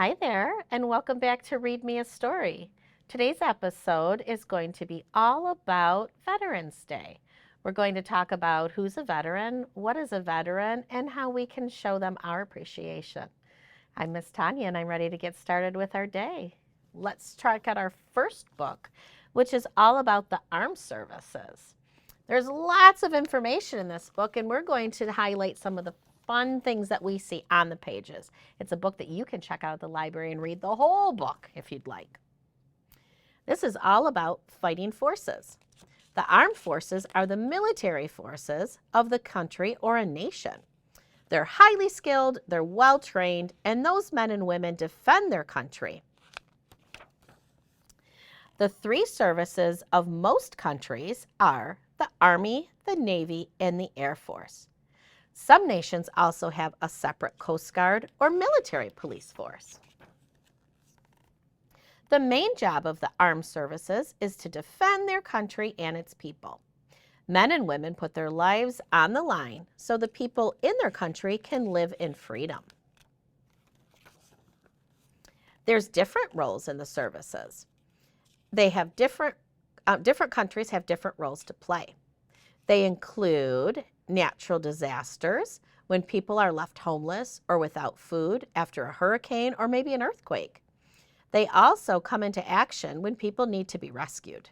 Hi there, and welcome back to Read Me a Story. Today's episode is going to be all about Veterans Day. We're going to talk about who's a veteran, what is a veteran, and how we can show them our appreciation. I'm Miss Tonja, and I'm ready to get started with our day. Let's check out our first book, which is all about the armed services. There's lots of information in this book, and we're going to highlight some of the fun things that we see on the pages. It's a book that you can check out at the library and read the whole book if you'd like. This is all about fighting forces. The armed forces are the military forces of the country or a nation. They're highly skilled, they're well trained, and those men and women defend their country. The three services of most countries are the Army, the Navy, and the Air Force. Some nations also have a separate Coast Guard or military police force. The main job of the armed services is to defend their country and its people. Men and women put their lives on the line so the people in their country can live in freedom. There's different roles in the services. They have different countries have different roles to play. They include natural disasters, when people are left homeless or without food after a hurricane or maybe an earthquake. They also come into action when people need to be rescued.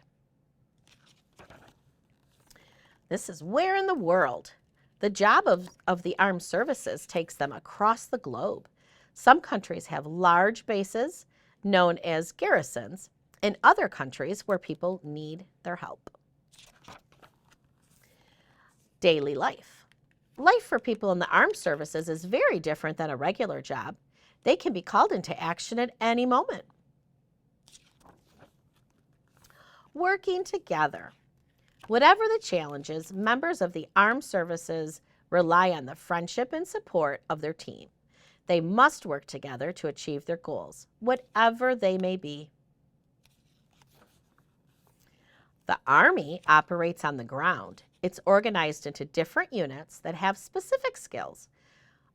This is where in the world. The job of the armed services takes them across the globe. Some countries have large bases known as garrisons, and other countries where people need their help. Daily life. Life for people in the armed services is very different than a regular job. They can be called into action at any moment. Working together. Whatever the challenges, members of the armed services rely on the friendship and support of their team. They must work together to achieve their goals, whatever they may be. The Army operates on the ground. It's organized into different units that have specific skills.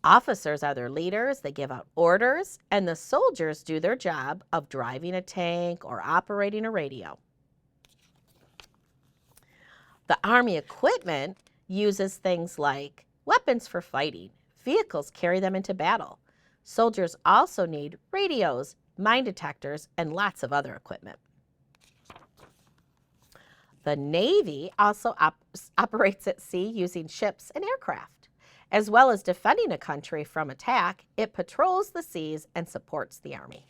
Officers are their leaders, they give out orders, and the soldiers do their job of driving a tank or operating a radio. The Army equipment uses things like weapons for fighting. Vehicles carry them into battle. Soldiers also need radios, mine detectors, and lots of other equipment. The Navy also operates at sea using ships and aircraft. As well as defending a country from attack, it patrols the seas and supports the Army.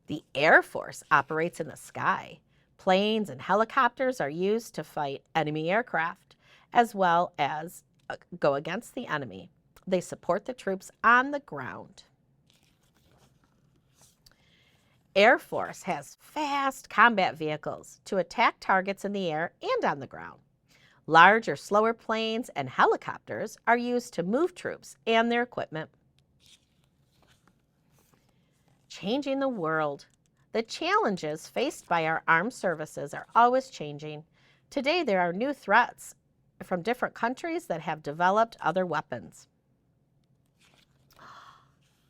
The Air Force operates in the sky. Planes and helicopters are used to fight enemy aircraft, as well as go against the enemy. They support the troops on the ground. Air Force has fast combat vehicles to attack targets in the air and on the ground. Large or slower planes and helicopters are used to move troops and their equipment. Changing the world. The challenges faced by our armed services are always changing. Today there are new threats from different countries that have developed other weapons.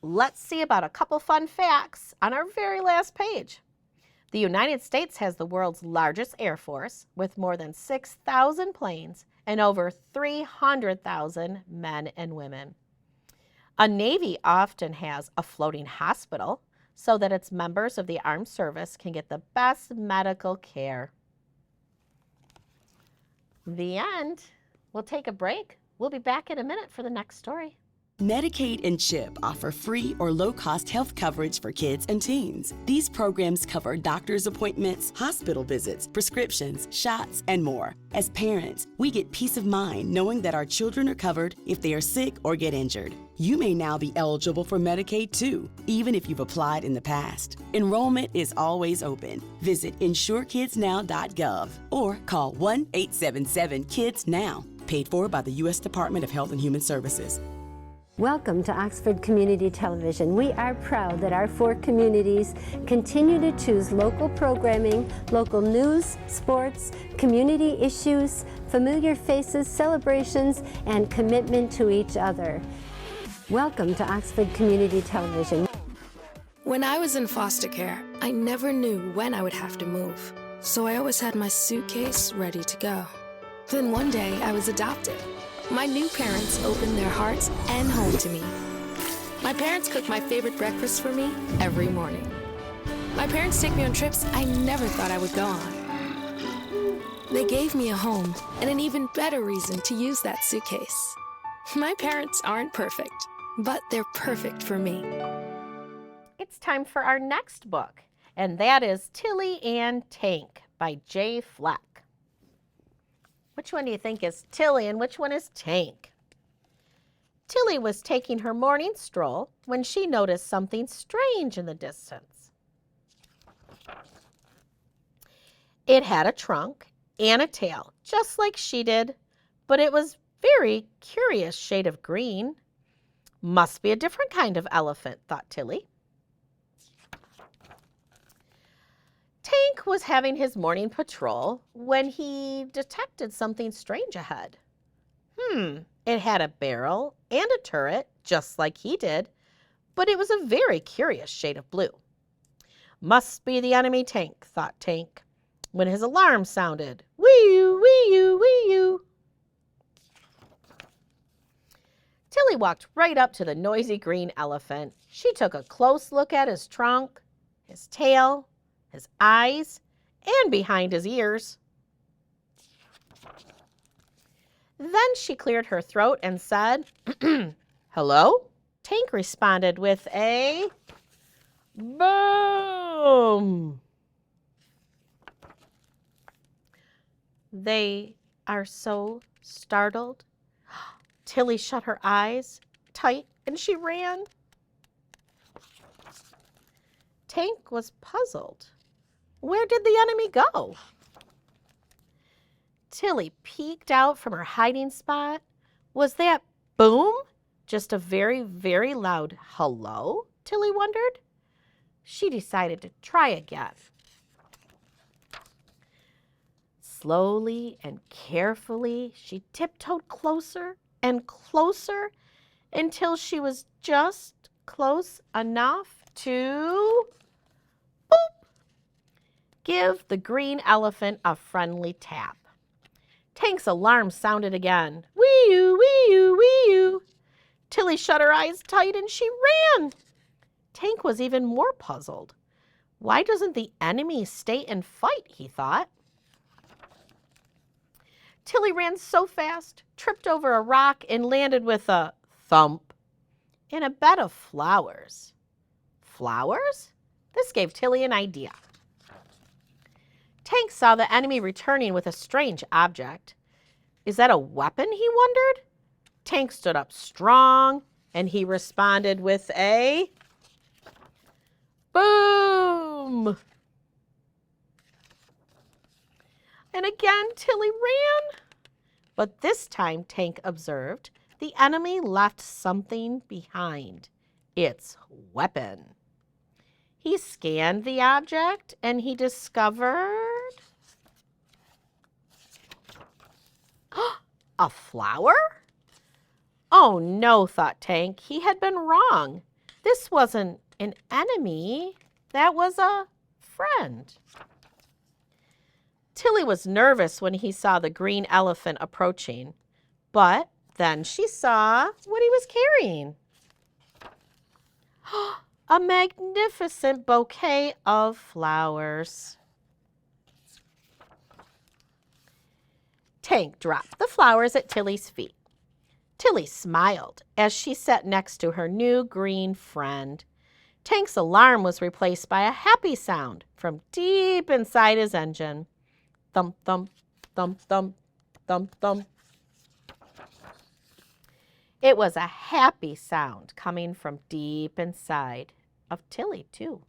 Let's see about a couple fun facts on our very last page. The United States has the world's largest air force with more than 6,000 planes and over 300,000 men and women. A Navy often has a floating hospital so that its members of the armed service can get the best medical care. The end. We'll take a break. We'll be back in a minute for the next story. Medicaid and CHIP offer free or low-cost health coverage for kids and teens. These programs cover doctor's appointments, hospital visits, prescriptions, shots, and more. As parents, we get peace of mind knowing that our children are covered if they are sick or get injured. You may now be eligible for Medicaid too, even if you've applied in the past. Enrollment is always open. Visit insurekidsnow.gov or call 1-877-KIDS-NOW. Paid for by the U.S. Department of Health and Human Services. Welcome to Oxford Community Television. We are proud that our 4 communities continue to choose local programming, local news, sports, community issues, familiar faces, celebrations, and commitment to each other. Welcome to Oxford Community Television. When I was in foster care, I never knew when I would have to move, so I always had my suitcase ready to go. Then one day, I was adopted. My new parents opened their hearts and home to me. My parents cook my favorite breakfast for me every morning. My parents take me on trips I never thought I would go on. They gave me a home and an even better reason to use that suitcase. My parents aren't perfect, but they're perfect for me. It's time for our next book, and that is Tilly and Tank by J. Fleck. Which one do you think is Tilly and which one is Tank? Tilly was taking her morning stroll when she noticed something strange in the distance. It had a trunk and a tail, just like she did, but it was very curious shade of green. Must be a different kind of elephant, thought Tilly. Tank was having his morning patrol when he detected something strange ahead. It had a barrel and a turret, just like he did, but it was a very curious shade of blue. Must be the enemy tank, thought Tank, when his alarm sounded. Wee-oo, wee-oo, wee-oo. Tilly walked right up to the noisy green elephant. She took a close look at his trunk, his tail, his eyes, and behind his ears. Then she cleared her throat and said, "Hello?" Tank responded with a boom. They are so startled. Tilly shut her eyes tight and she ran. Tank was puzzled. Where did the enemy go? Tilly peeked out from her hiding spot. Was that boom just a very, very loud hello? Tilly wondered. She decided to try again. Slowly and carefully, she tiptoed closer and closer until she was just close enough to boop, give the green elephant a friendly tap. Tank's alarm sounded again. Wee-oo, wee-oo, wee-oo. Tilly shut her eyes tight and she ran. Tank was even more puzzled. Why doesn't the enemy stay and fight, he thought. Tilly ran so fast, tripped over a rock, and landed with a thump in a bed of flowers. Flowers? This gave Tilly an idea. Tank saw the enemy returning with a strange object. Is that a weapon, he wondered? Tank stood up strong, and he responded with a boom. And again, Tilly ran. But this time, Tank observed, the enemy left something behind. Its weapon. He scanned the object and he discovered a flower? Oh no, thought Tank. He had been wrong. This wasn't an enemy. That was a friend. Tilly was nervous when he saw the green elephant approaching, but then she saw what he was carrying. A magnificent bouquet of flowers. Tank dropped the flowers at Tilly's feet. Tilly smiled as she sat next to her new green friend. Tank's alarm was replaced by a happy sound from deep inside his engine. Thump, thump, thump, thump, thump, thump. It was a happy sound coming from deep inside of Tilly, too.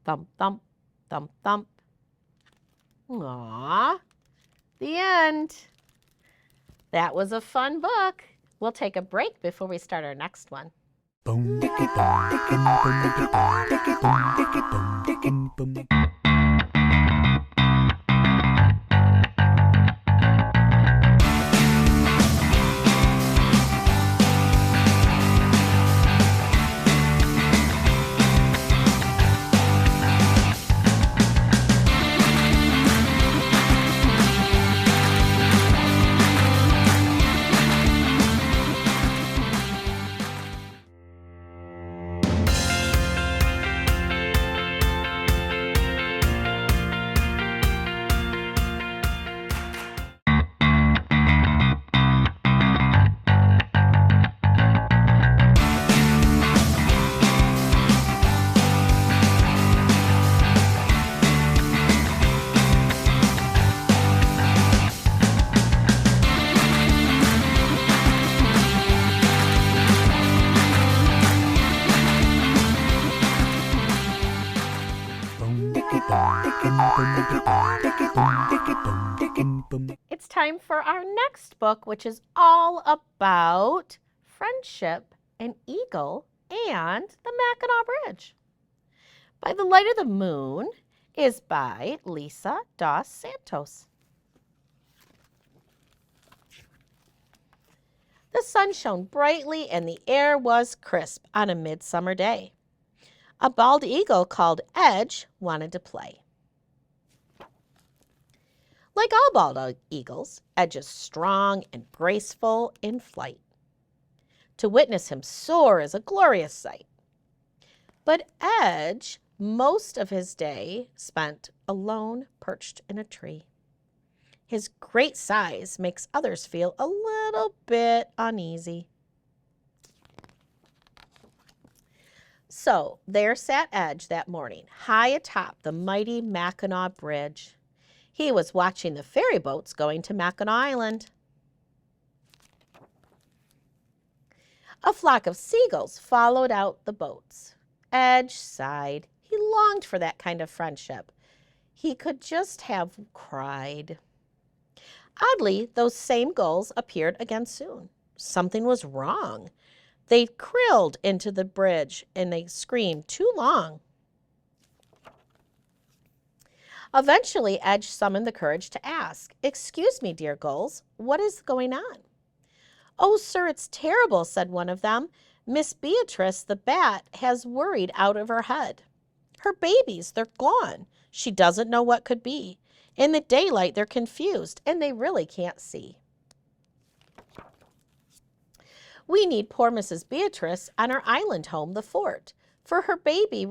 Thump, thump, thump, thump. Aww. The end. That was a fun book. We'll take a break before we start our next one. Boom. It's time for our next book, which is all about friendship, an eagle, and the Mackinac Bridge. By the Light of the Moon is by Lisa dos Santos. The sun shone brightly and the air was crisp on a midsummer day. A bald eagle called Edge wanted to play. Like all bald eagles, Edge is strong and graceful in flight. To witness him soar is a glorious sight. But Edge, most of his day spent alone perched in a tree. His great size makes others feel a little bit uneasy. So there sat Edge that morning, high atop the mighty Mackinac Bridge. He was watching the ferry boats going to Mackinac Island. A flock of seagulls followed out the boats. Edge sighed. He longed for that kind of friendship. He could just have cried. Oddly, those same gulls appeared again soon. Something was wrong. They krilled into the bridge and they screamed too long. Eventually, Edge summoned the courage to ask, "Excuse me, dear gulls, what is going on?" "Oh, sir, it's terrible," said one of them. "Miss Beatrice, the bat, has worried out of her head. Her babies, they're gone. She doesn't know what could be. In the daylight, they're confused, and they really can't see. We need poor Mrs. Beatrice on our island home, the fort. For her baby's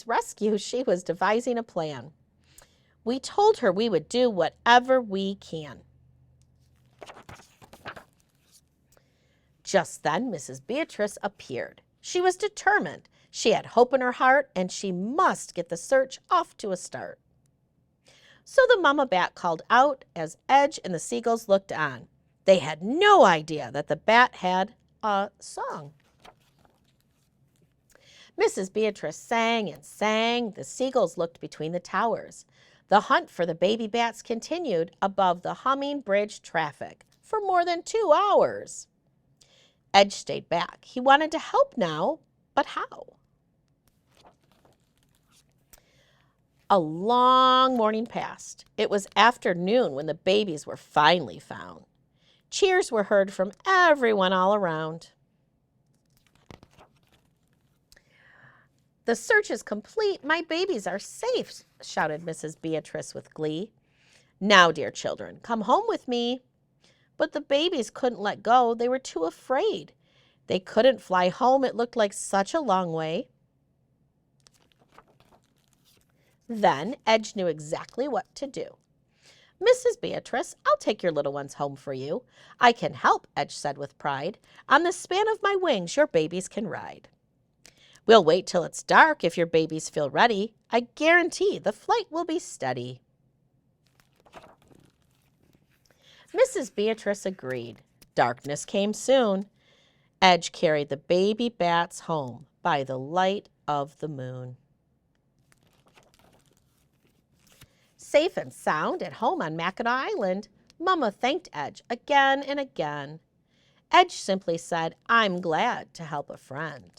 rescue, she was devising a plan. We told her we would do whatever we can." Just then, Mrs. Beatrice appeared. She was determined. She had hope in her heart, and she must get the search off to a start. So the mama bat called out as Edge and the seagulls looked on. They had no idea that the bat had a song. Mrs. Beatrice sang and sang. The seagulls looked between the towers. The hunt for the baby bats continued above the humming bridge traffic for more than 2 hours. Edge stayed back. He wanted to help now, but how? A long morning passed. It was afternoon when the babies were finally found. Cheers were heard from everyone all around. "The search is complete. My babies are safe," shouted Mrs. Beatrice with glee. "Now, dear children, come home with me." But the babies couldn't let go. They were too afraid. They couldn't fly home. It looked like such a long way. Then Edge knew exactly what to do. "Mrs. Beatrice, I'll take your little ones home for you." "I can help," Edge said with pride. "On the span of my wings, your babies can ride." "We'll wait till it's dark if your babies feel ready. I guarantee the flight will be steady." Mrs. Beatrice agreed. Darkness came soon. Edge carried the baby bats home by the light of the moon. Safe and sound at home on Mackinac Island, Mama thanked Edge again and again. Edge simply said, "I'm glad to help a friend."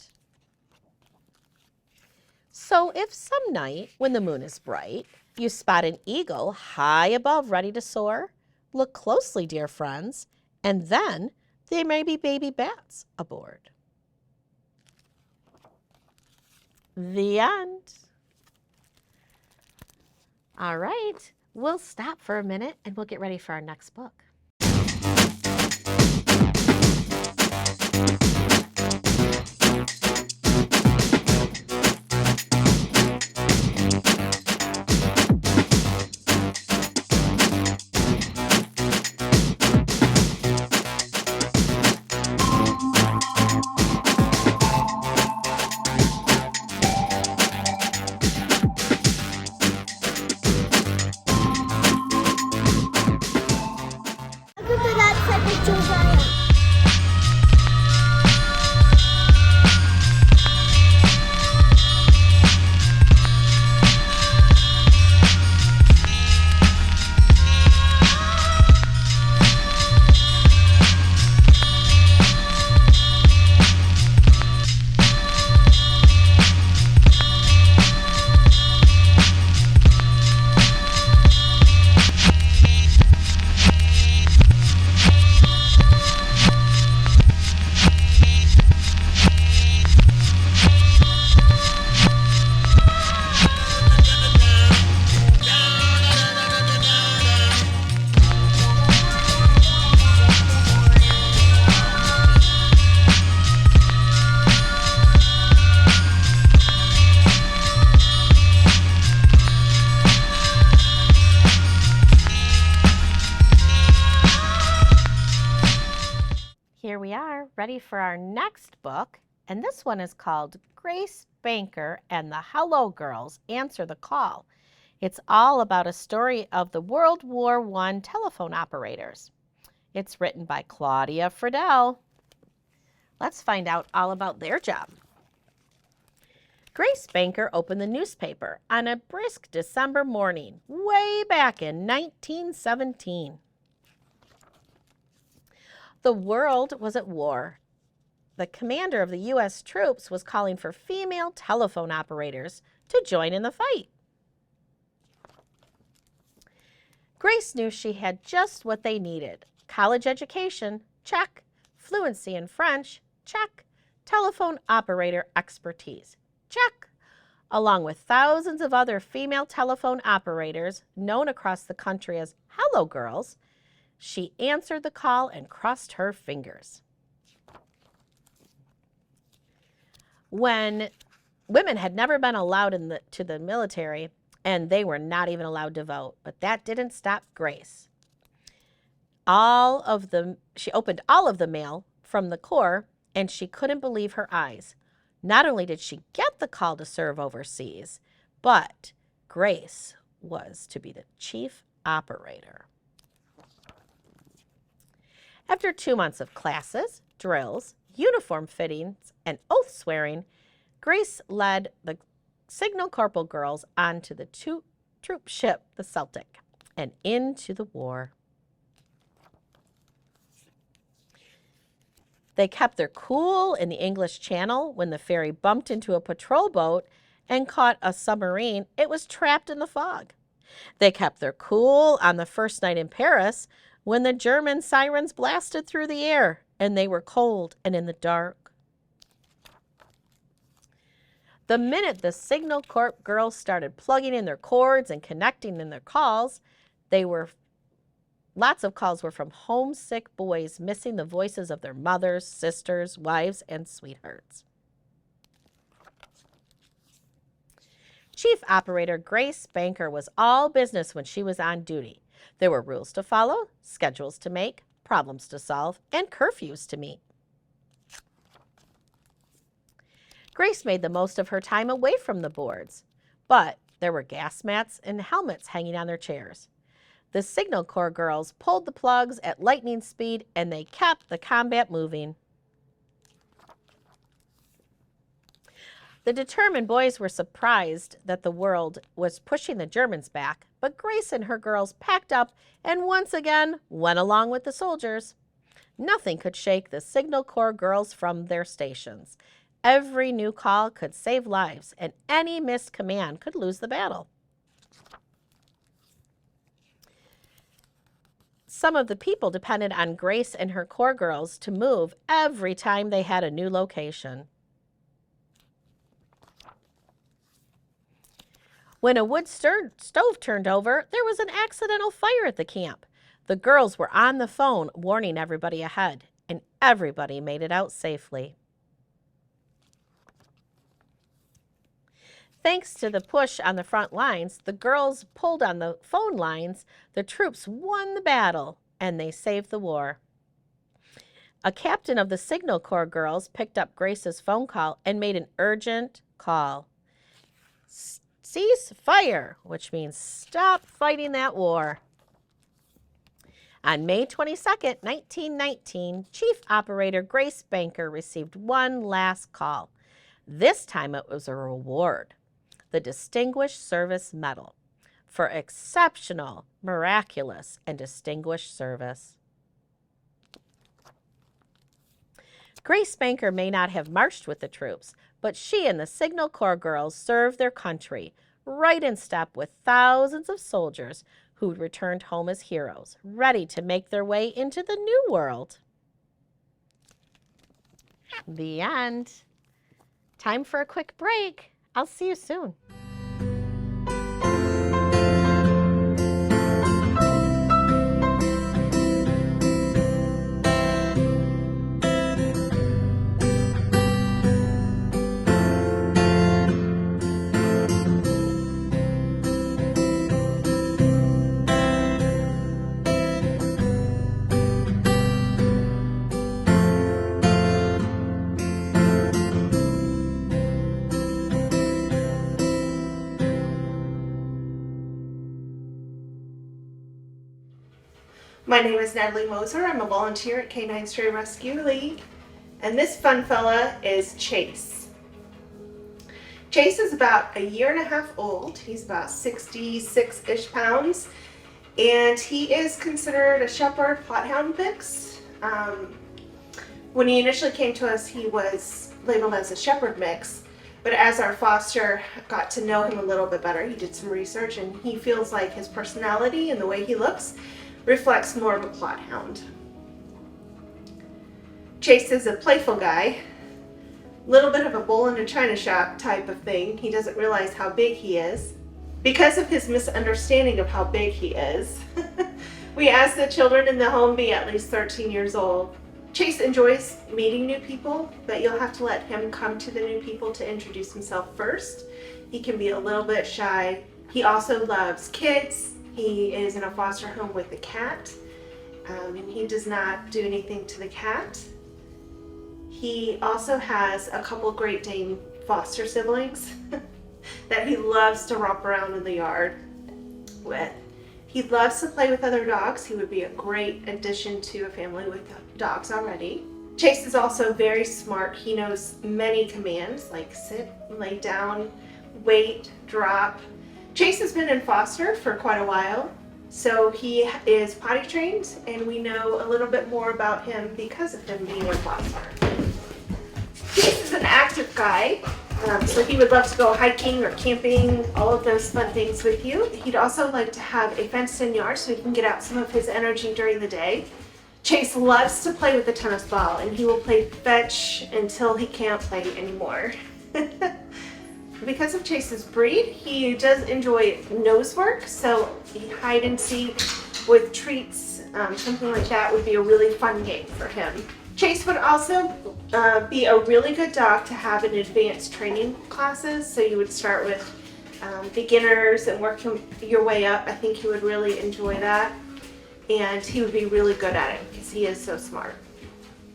So if some night when the moon is bright, you spot an eagle high above ready to soar, look closely, dear friends, and then there may be baby bats aboard. The end. All right, we'll stop for a minute and we'll get ready for our next book. ready for our next book, and this one is called Grace Banker and the Hello Girls Answer the Call. It's all about a story of the World War I telephone operators. It's written by Claudia Friedel. Let's find out all about their job. Grace Banker opened the newspaper on a brisk December morning, way back in 1917. The world was at war. The commander of the U.S. troops was calling for female telephone operators to join in the fight. Grace knew she had just what they needed. College education, check. Fluency in French, check. Telephone operator expertise, check. Along with thousands of other female telephone operators known across the country as Hello Girls, she answered the call and crossed her fingers. When women had never been allowed to the military, and they were not even allowed to vote, but that didn't stop Grace. She opened all of the mail from the Corps, and she couldn't believe her eyes. Not only did she get the call to serve overseas, but Grace was to be the chief operator. After 2 months of classes, drills, uniform fittings, and oath swearing, Grace led the Signal Corporal girls onto the troop ship, the Celtic, and into the war. They kept their cool in the English Channel when the ferry bumped into a patrol boat and caught a submarine. It was trapped in the fog. They kept their cool on the first night in Paris when the German sirens blasted through the air and they were cold and in the dark. The minute the Signal Corps girls started plugging in their cords and connecting in their calls, lots of calls were from homesick boys missing the voices of their mothers, sisters, wives, and sweethearts. Chief Operator Grace Banker was all business when she was on duty. There were rules to follow, schedules to make, problems to solve, and curfews to meet. Grace made the most of her time away from the boards, but there were gas mats and helmets hanging on their chairs. The Signal Corps girls pulled the plugs at lightning speed, and they kept the combat moving. The determined boys were surprised that the world was pushing the Germans back, but Grace and her girls packed up and once again went along with the soldiers. Nothing could shake the Signal Corps girls from their stations. Every new call could save lives, and any missed command could lose the battle. Some of the people depended on Grace and her Corps girls to move every time they had a new location. When a wood stove turned over, there was an accidental fire at the camp. The girls were on the phone warning everybody ahead, and everybody made it out safely. Thanks to the push on the front lines, the girls pulled on the phone lines, the troops won the battle, and they saved the war. A captain of the Signal Corps girls picked up Grace's phone call and made an urgent call. Cease fire, which means stop fighting that war. On May 22nd, 1919, Chief Operator Grace Banker received one last call. This time it was a reward. The Distinguished Service Medal for exceptional, miraculous, and distinguished service. Grace Banker may not have marched with the troops, but she and the Signal Corps girls served their country right in step with thousands of soldiers who returned home as heroes, ready to make their way into the new world. The end. Time for a quick break. I'll see you soon. My name is Natalie Moser. I'm a volunteer at Canine Stray Rescue League. And this fun fella is Chase. Chase is about 1.5 years old. He's about 66-ish pounds. And he is considered a shepherd pothound mix. When he initially came to us, he was labeled as a shepherd mix. But as our foster got to know him a little bit better, he did some research and he feels like his personality and the way he looks reflects more of a bloodhound. Chase is a playful guy, little bit of a bull in a china shop type of thing. He doesn't realize how big he is. Because of his misunderstanding of how big he is, we ask that children in the home be at least 13 years old. Chase enjoys meeting new people, but you'll have to let him come to the new people to introduce himself first. He can be a little bit shy. He also loves kids. He is in a foster home with a cat, and he does not do anything to the cat. He also has a couple Great Dane foster siblings that he loves to romp around in the yard with. He loves to play with other dogs. He would be a great addition to a family with dogs already. Chase is also very smart. He knows many commands like sit, lay down, wait, drop. Chase has been in foster for quite a while, so he is potty trained, and we know a little bit more about him because of him being in foster. Chase is an active guy. So he would love to go hiking or camping, all of those fun things with you. He'd also like to have a fenced-in yard so he can get out some of his energy during the day. Chase loves to play with the tennis ball, and he will play fetch until he can't play anymore. Because of Chase's breed, he does enjoy nose work, so hide and seek with treats, something like that would be a really fun game for him. Chase would also be a really good dog to have in advanced training classes. So you would start with beginners and work your way up. I think he would really enjoy that. And he would be really good at it because he is so smart.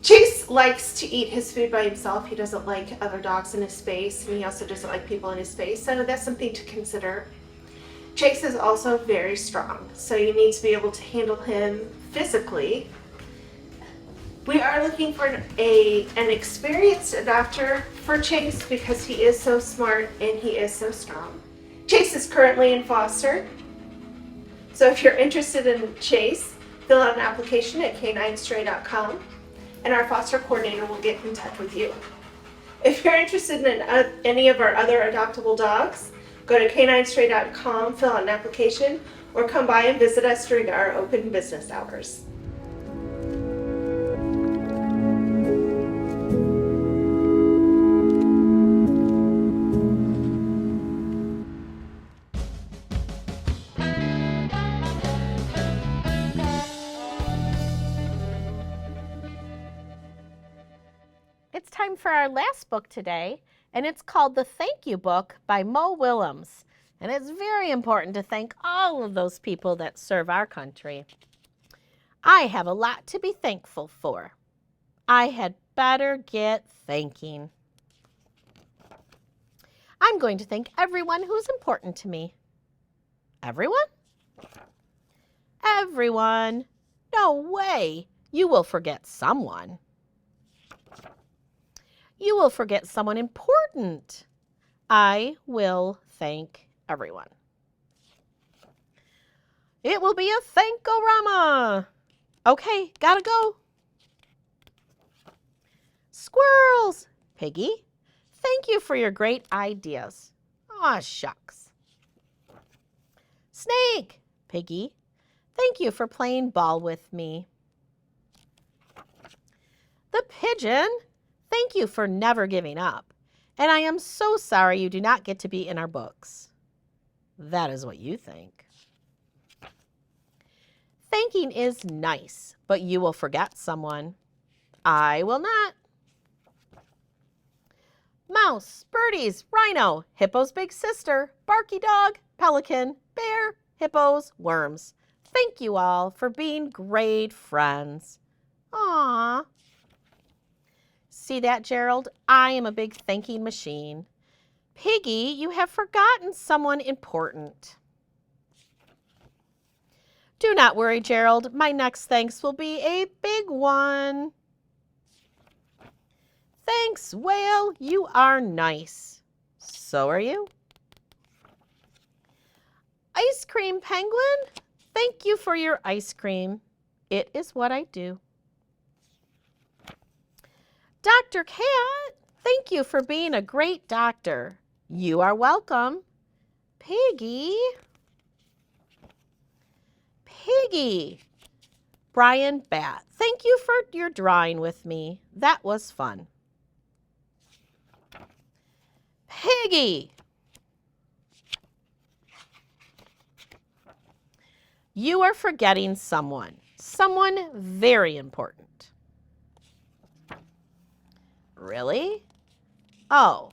Chase likes to eat his food by himself. He doesn't like other dogs in his space, and he also doesn't like people in his space. So that's something to consider. Chase is also very strong, so you need to be able to handle him physically. We are looking for an experienced adopter for Chase because he is so smart and he is so strong. Chase is currently in foster. So if you're interested in Chase, fill out an application at caninestray.com and our foster coordinator will get in touch with you. If you're interested in any of our other adoptable dogs, go to caninestray.com, fill out an application, or come by and visit us during our open business hours. It's time for our last book today, and it's called The Thank You Book by Mo Willems. And it's very important to thank all of those people that serve our country. I have a lot to be thankful for. I had better get thanking. I'm going to thank everyone who's important to me. Everyone? Everyone. No way. You will forget someone. You will forget someone important. I will thank everyone. It will be a thank-o-rama. Okay, gotta go. Squirrels. Piggy, thank you for your great ideas. Aw, shucks. Snake. Piggy, thank you for playing ball with me. The pigeon. Thank you for never giving up, and I am so sorry you do not get to be in our books. That is what you think. Thanking is nice, but you will forget someone. I will not. Mouse, birdies, rhino, hippo's big sister, barky dog, pelican, bear, hippos, worms. Thank you all for being great friends. Aww. See that, Gerald? I am a big thanking machine. Piggy, you have forgotten someone important. Do not worry, Gerald. My next thanks will be a big one. Thanks, Whale. You are nice. So are you. Ice cream penguin, thank you for your ice cream. It is what I do. Dr. Cat, thank you for being a great doctor. You are welcome. Piggy. Piggy. Brian Bat, thank you for your drawing with me. That was fun. Piggy. You are forgetting someone very important. Really? Oh,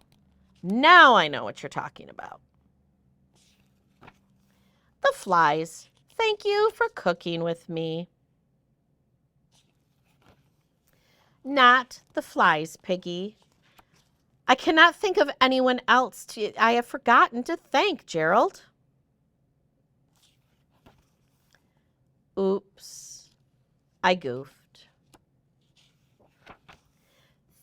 now I know what you're talking about. The flies, thank you for cooking with me. Not the flies, Piggy. I cannot think of anyone else I have forgotten to thank, Gerald. Oops, I goofed.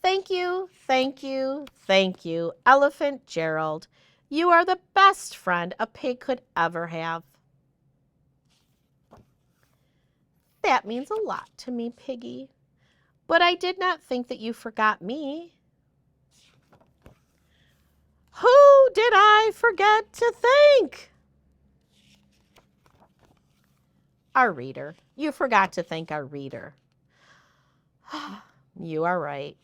Thank you, thank you, thank you, Elephant Gerald. You are the best friend a pig could ever have. That means a lot to me, Piggy, but I did not think that you forgot me. Who did I forget to thank? Our reader. You forgot to thank our reader. You are right.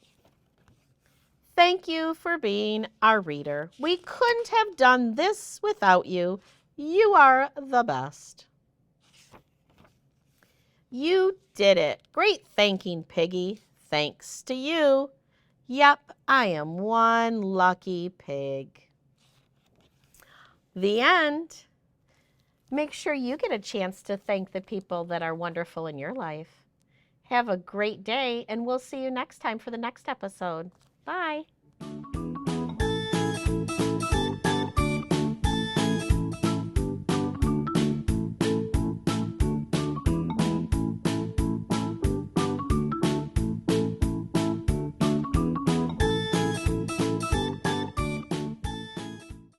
Thank you for being our reader. We couldn't have done this without you. You are the best. You did it. Great thanking, Piggy. Thanks to you. Yep, I am one lucky pig. The end. Make sure you get a chance to thank the people that are wonderful in your life. Have a great day, and we'll see you next time for the next episode. Bye.